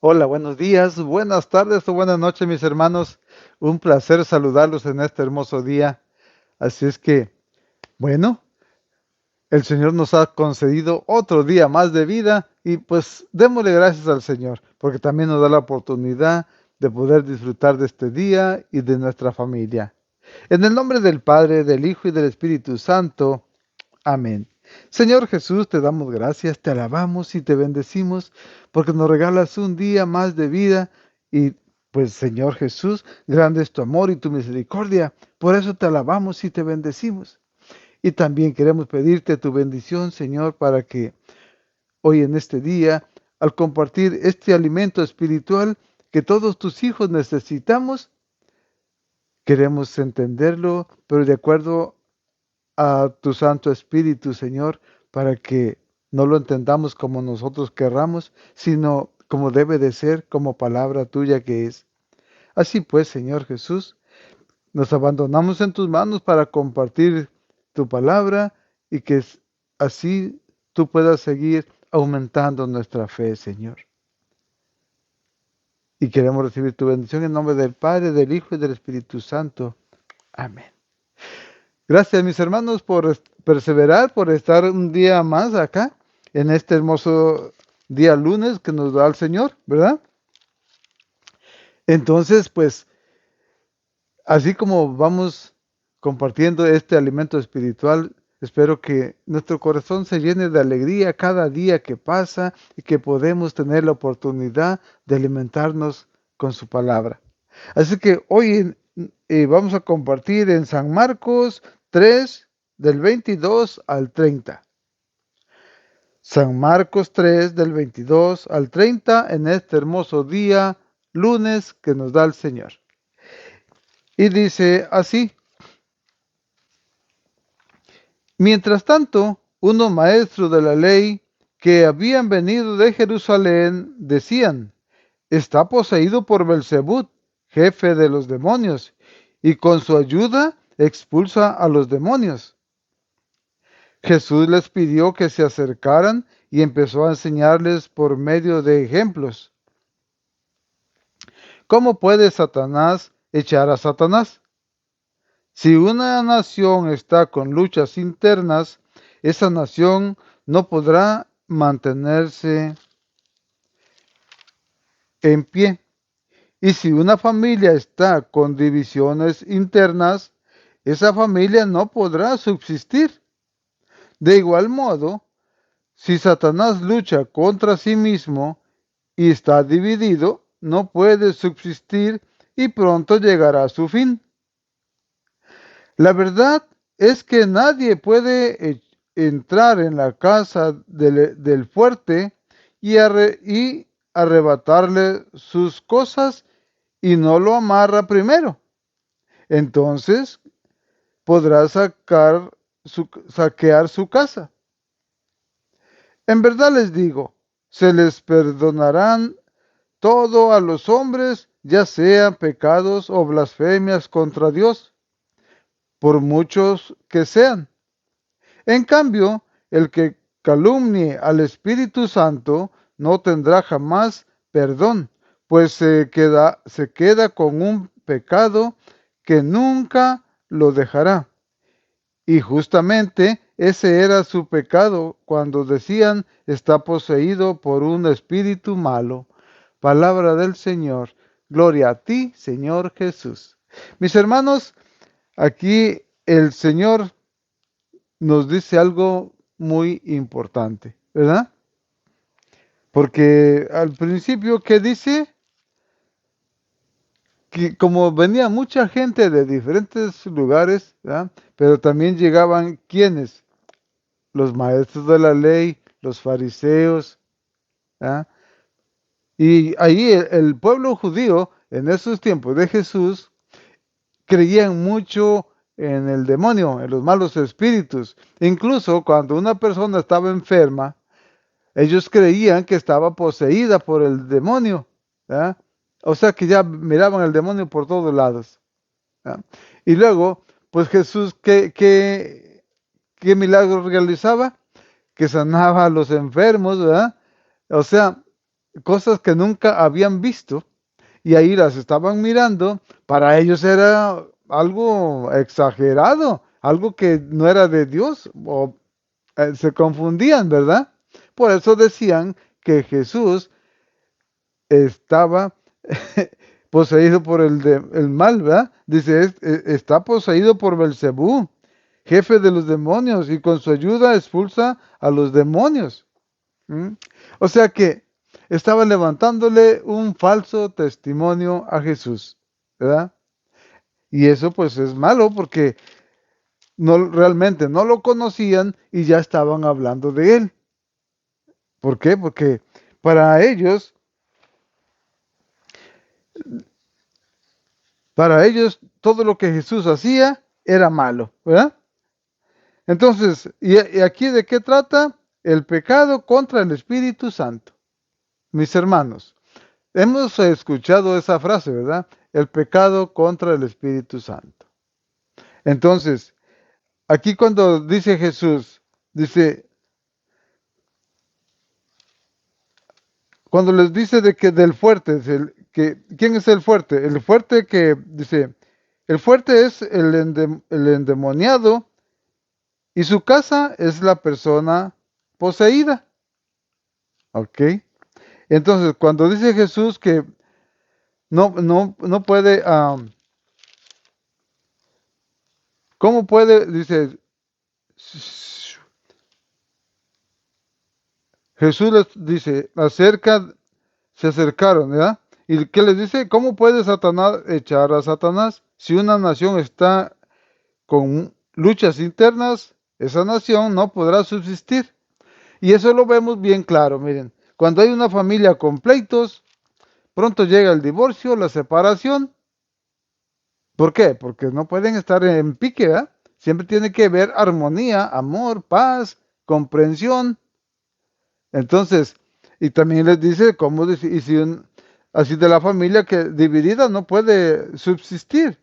Hola, buenos días, buenas tardes o buenas noches, mis hermanos. Un placer saludarlos en este hermoso día. Así es que, bueno, el Señor nos ha concedido otro día más de vida y pues démosle gracias al Señor, porque también nos da la oportunidad de poder disfrutar de este día y de nuestra familia. En el nombre del Padre, del Hijo y del Espíritu Santo. Amén. Señor Jesús, te damos gracias, te alabamos y te bendecimos porque nos regalas un día más de vida y pues Señor Jesús, grande es tu amor y tu misericordia. Por eso te alabamos y te bendecimos. Y también queremos pedirte tu bendición, Señor, para que hoy en este día, al compartir este alimento espiritual que todos tus hijos necesitamos, queremos entenderlo, pero de acuerdo a tu Santo Espíritu, Señor, para que no lo entendamos como nosotros querramos, sino como debe de ser, como palabra tuya que es. Así pues, Señor Jesús, nos abandonamos en tus manos para compartir tu palabra y que así tú puedas seguir aumentando nuestra fe, Señor. Y queremos recibir tu bendición en nombre del Padre, del Hijo y del Espíritu Santo. Amén. Gracias, mis hermanos, por perseverar, por estar un día más acá, en este hermoso día lunes que nos da el Señor, ¿verdad? Entonces, pues, así como vamos compartiendo este alimento espiritual, espero que nuestro corazón se llene de alegría cada día que pasa y que podemos tener la oportunidad de alimentarnos con su palabra. Así que hoy vamos a compartir en San Marcos 3, del 22 al 30. San Marcos 3, del 22 al 30, en este hermoso día, lunes, que nos da el Señor. Y dice así: Mientras tanto, unos maestros de la ley que habían venido de Jerusalén decían: Está poseído por Belzebú, jefe de los demonios, y con su ayuda expulsa a los demonios. Jesús les pidió que se acercaran y empezó a enseñarles por medio de ejemplos. ¿Cómo puede Satanás echar a Satanás? Si una nación está con luchas internas, esa nación no podrá mantenerse en pie. Y si una familia está con divisiones internas, esa familia no podrá subsistir. De igual modo, si Satanás lucha contra sí mismo y está dividido, no puede subsistir y pronto llegará a su fin. La verdad es que nadie puede entrar en la casa del fuerte y arrebatarle sus cosas y no lo amarra primero. Entonces podrá saquear su casa. En verdad les digo, se les perdonarán todo a los hombres, ya sean pecados o blasfemias contra Dios, por muchos que sean. En cambio, el que calumnie al Espíritu Santo no tendrá jamás perdón, pues se queda con un pecado que nunca lo dejará. Y justamente ese era su pecado cuando decían está poseído por un espíritu malo. Palabra del Señor. Gloria a ti, Señor Jesús. Mis hermanos, aquí el Señor nos dice algo muy importante, ¿verdad? Porque al principio, ¿qué dice? Que como venía mucha gente de diferentes lugares, ¿verdad? Pero también llegaban quienes, los maestros de la ley, los fariseos, ¿verdad? Y ahí el pueblo judío, en esos tiempos de Jesús, creían mucho en el demonio, en los malos espíritus. Incluso cuando una persona estaba enferma, ellos creían que estaba poseída por el demonio, ¿verdad? O sea que ya miraban al demonio por todos lados, ¿verdad? Y luego, pues Jesús, ¿qué milagros realizaba? Que sanaba a los enfermos, ¿verdad? O sea, cosas que nunca habían visto y ahí las estaban mirando. Para ellos era algo exagerado, algo que no era de Dios, o se confundían, ¿verdad? Por eso decían que Jesús estaba poseído por el mal, ¿verdad? Dice, está poseído por Belcebú, jefe de los demonios, y con su ayuda expulsa a los demonios. ¿Mm? O sea que estaba levantándole un falso testimonio a Jesús, ¿verdad? Y eso pues es malo porque no realmente no lo conocían y ya estaban hablando de él. ¿Por qué? Porque para ellos todo lo que Jesús hacía era malo, ¿verdad? Entonces, ¿y aquí de qué trata? El pecado contra el Espíritu Santo. Mis hermanos, hemos escuchado esa frase, ¿verdad? El pecado contra el Espíritu Santo. Entonces, aquí cuando dice Jesús, dice, cuando les dice de que del fuerte, ¿quién es el fuerte? El fuerte que dice, el fuerte es el endemoniado y su casa es la persona poseída. ¿Ok? Entonces, cuando dice Jesús que no puede, ¿cómo puede? Dice, Jesús les dice, se acercaron, ¿verdad? ¿Y qué les dice? ¿Cómo puede Satanás echar a Satanás? Si una nación está con luchas internas, esa nación no podrá subsistir. Y eso lo vemos bien claro, miren. Cuando hay una familia con pleitos, pronto llega el divorcio, la separación. ¿Por qué? Porque no pueden estar en pique, ¿verdad? Siempre tiene que haber armonía, amor, paz, comprensión. Entonces, y también les dice cómo, y si así de la familia que dividida no puede subsistir.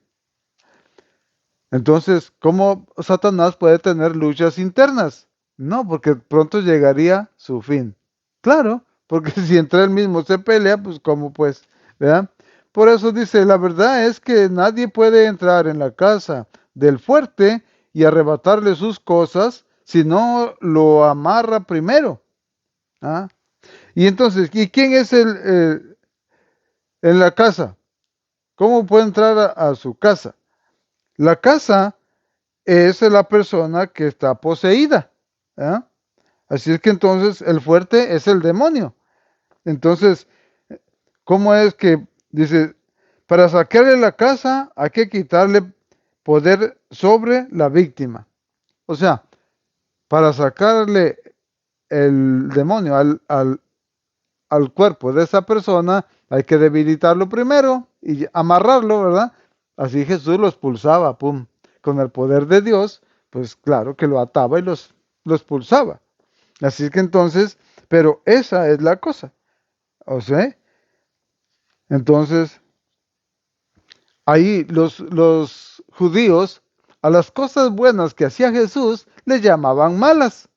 Entonces, ¿cómo Satanás puede tener luchas internas? No, porque pronto llegaría su fin. Claro, porque si entre él mismo se pelea, pues cómo pues, ¿verdad? Por eso dice, la verdad es que nadie puede entrar en la casa del fuerte y arrebatarle sus cosas si no lo amarra primero. ¿Ah? Y entonces, ¿y quién es en la casa? ¿Cómo puede entrar a su casa? La casa es la persona que está poseída. ¿Ah? Así es que entonces el fuerte es el demonio. Entonces, ¿cómo es que dice, para sacarle la casa hay que quitarle poder sobre la víctima? O sea, para sacarle el demonio al cuerpo de esa persona hay que debilitarlo primero y amarrarlo, ¿verdad? Así Jesús lo expulsaba, pum, con el poder de Dios, pues claro que lo ataba y lo expulsaba. Así que entonces, pero esa es la cosa, o sea, entonces ahí los judíos a las cosas buenas que hacía Jesús les llamaban malas.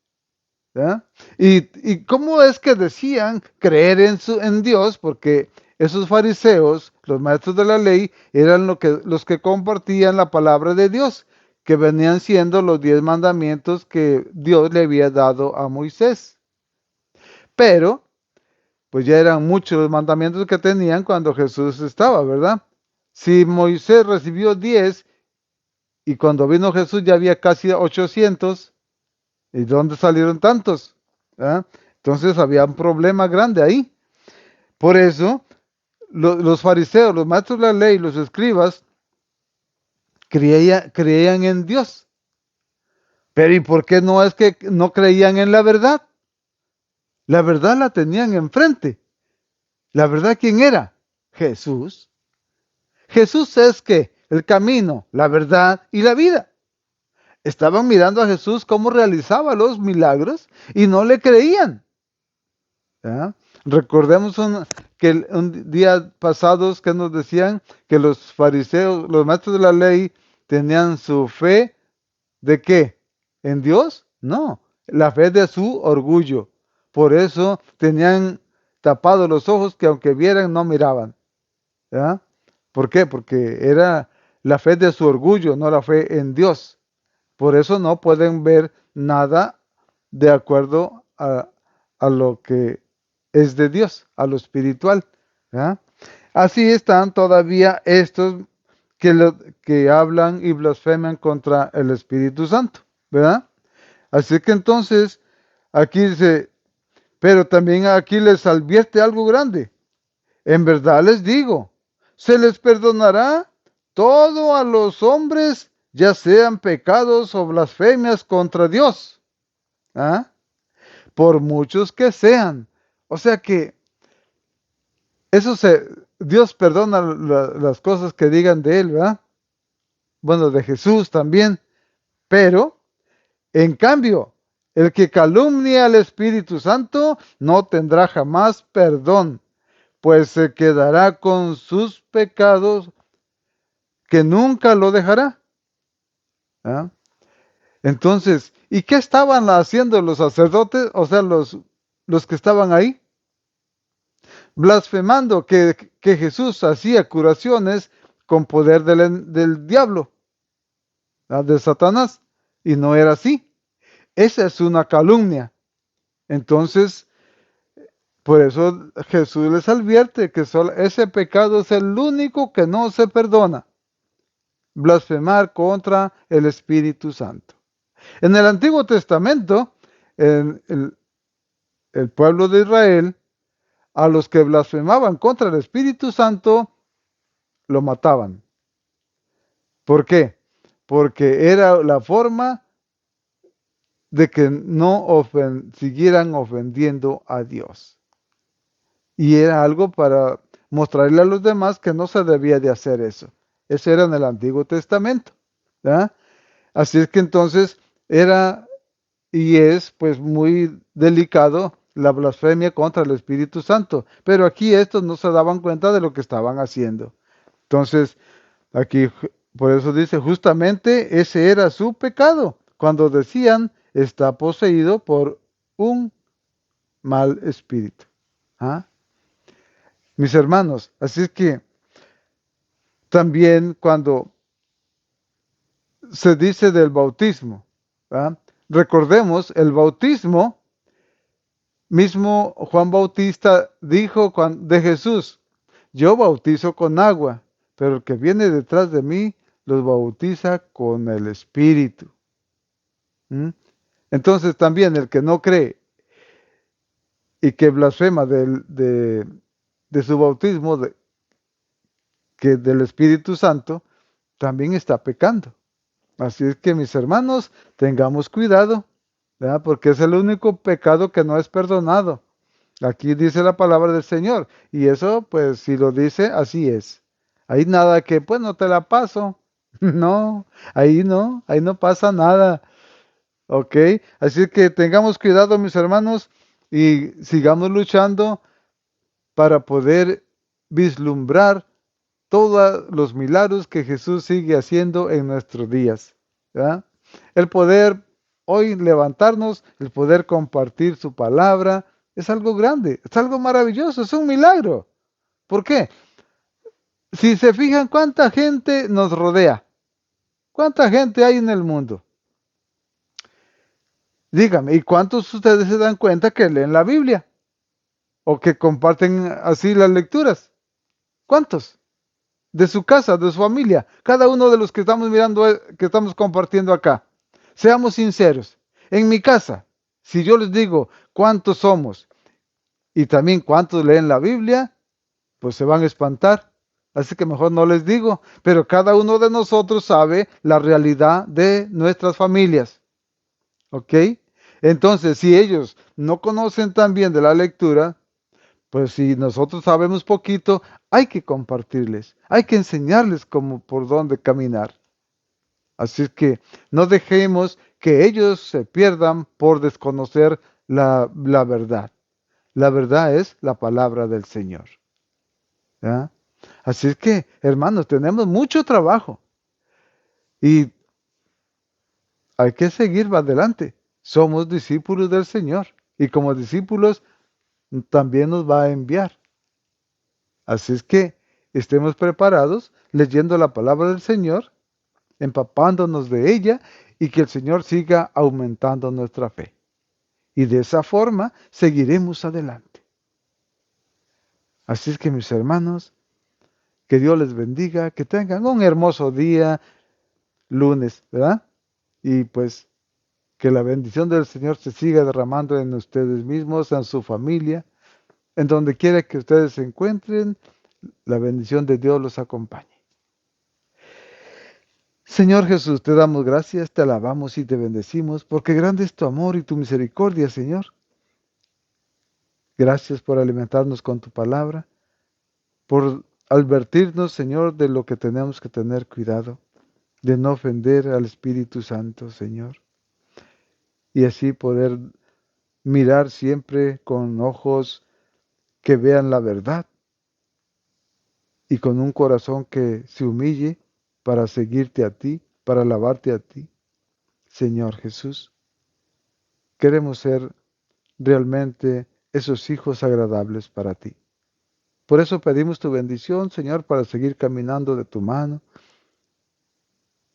¿Ya? ¿Y cómo es que decían creer en Dios? Porque esos fariseos, los maestros de la ley, eran los que compartían la palabra de Dios, que venían siendo los 10 mandamientos que Dios le había dado a Moisés. Pero, pues ya eran muchos los mandamientos que tenían cuando Jesús estaba, ¿verdad? Si Moisés recibió 10 y cuando vino Jesús ya había casi 800, ¿y dónde salieron tantos? ¿Ah? Entonces había un problema grande ahí. Por eso, los fariseos, los maestros de la ley, los escribas, creían en Dios. Pero ¿y por qué no es que no creían en la verdad? La verdad la tenían enfrente. ¿La verdad quién era? Jesús. Jesús es que el camino, la verdad y la vida. Estaban mirando a Jesús cómo realizaba los milagros y no le creían. ¿Ya? Recordemos que un día pasados que nos decían que los fariseos, los maestros de la ley, tenían su fe ¿de qué? ¿En Dios? No, la fe de su orgullo. Por eso tenían tapados los ojos que aunque vieran no miraban. ¿Ya? ¿Por qué? Porque era la fe de su orgullo, no la fe en Dios. Por eso no pueden ver nada de acuerdo a lo que es de Dios, a lo espiritual. ¿Ya? Así están todavía estos que hablan y blasfeman contra el Espíritu Santo, ¿verdad? Así que entonces, aquí dice, pero también aquí les advierte algo grande. En verdad les digo, se les perdonará todo a los hombres, ya sean pecados o blasfemias contra Dios, ¿ah? Por muchos que sean. O sea que eso Dios perdona las cosas que digan de él, ¿verdad? Bueno, de Jesús también, pero en cambio, el que calumnia al Espíritu Santo no tendrá jamás perdón, pues se quedará con sus pecados que nunca lo dejará. ¿Ah? Entonces, ¿y qué estaban haciendo los sacerdotes? O sea, los que estaban ahí, blasfemando que Jesús hacía curaciones con poder del diablo, ¿ah? De Satanás, y no era así. Esa es una calumnia. Entonces, por eso Jesús les advierte que solo ese pecado es el único que no se perdona. Blasfemar contra el Espíritu Santo. En el Antiguo Testamento, en el pueblo de Israel, a los que blasfemaban contra el Espíritu Santo, lo mataban. ¿Por qué? Porque era la forma de que no siguieran ofendiendo a Dios. Y era algo para mostrarle a los demás que no se debía de hacer eso. Eso era en el Antiguo Testamento. ¿Ya? Así es que entonces era y es pues muy delicado la blasfemia contra el Espíritu Santo. Pero aquí estos no se daban cuenta de lo que estaban haciendo. Entonces, aquí por eso dice, justamente ese era su pecado, cuando decían, está poseído por un mal espíritu. ¿Ah? Mis hermanos, así es que también cuando se dice del bautismo, ¿verdad? Recordemos, el bautismo, mismo Juan Bautista dijo de Jesús, yo bautizo con agua, pero el que viene detrás de mí los bautiza con el Espíritu. ¿Mm? Entonces también el que no cree y que blasfema de su bautismo, que del Espíritu Santo, también está pecando. Así es que mis hermanos, tengamos cuidado, ¿verdad? Porque es el único pecado que no es perdonado. Aquí dice la palabra del Señor. Y eso, pues, si lo dice, así es. Hay nada que, pues, no te la paso. No, ahí no pasa nada. ¿Ok? Así que tengamos cuidado, mis hermanos, y sigamos luchando para poder vislumbrar todos los milagros que Jesús sigue haciendo en nuestros días. ¿Verdad? El poder hoy levantarnos, el poder compartir su palabra, es algo grande, es algo maravilloso, es un milagro. ¿Por qué? Si se fijan cuánta gente nos rodea, cuánta gente hay en el mundo. Dígame, ¿y cuántos ustedes se dan cuenta que leen la Biblia o que comparten así las lecturas? ¿Cuántos? De su casa, de su familia, cada uno de los que estamos mirando, que estamos compartiendo acá. Seamos sinceros. En mi casa, si yo les digo cuántos somos y también cuántos leen la Biblia, pues se van a espantar. Así que mejor no les digo, pero cada uno de nosotros sabe la realidad de nuestras familias. ¿Ok? Entonces, si ellos no conocen tan bien de la lectura, pues si nosotros sabemos poquito, hay que compartirles, hay que enseñarles cómo por dónde caminar. Así es que no dejemos que ellos se pierdan por desconocer la verdad. La verdad es la palabra del Señor. ¿Ya? Así es que, hermanos, tenemos mucho trabajo y hay que seguir adelante. Somos discípulos del Señor y como discípulos también nos va a enviar. Así es que estemos preparados leyendo la palabra del Señor, empapándonos de ella y que el Señor siga aumentando nuestra fe. Y de esa forma seguiremos adelante. Así es que mis hermanos, que Dios les bendiga, que tengan un hermoso día lunes, ¿verdad? Y pues que la bendición del Señor se siga derramando en ustedes mismos, en su familia, en donde quiera que ustedes se encuentren, la bendición de Dios los acompañe. Señor Jesús, te damos gracias, te alabamos y te bendecimos, porque grande es tu amor y tu misericordia, Señor. Gracias por alimentarnos con tu palabra, por advertirnos, Señor, de lo que tenemos que tener cuidado, de no ofender al Espíritu Santo, Señor, y así poder mirar siempre con ojos que vean la verdad y con un corazón que se humille para seguirte a ti, para alabarte a ti, Señor Jesús. Queremos ser realmente esos hijos agradables para ti. Por eso pedimos tu bendición, Señor, para seguir caminando de tu mano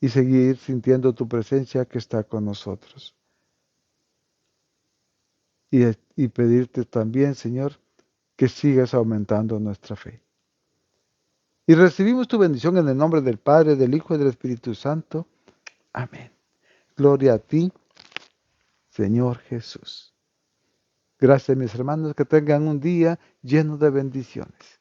y seguir sintiendo tu presencia que está con nosotros. Y pedirte también, Señor, que sigas aumentando nuestra fe. Y recibimos tu bendición en el nombre del Padre, del Hijo y del Espíritu Santo. Amén. Gloria a ti, Señor Jesús. Gracias, mis hermanos, que tengan un día lleno de bendiciones.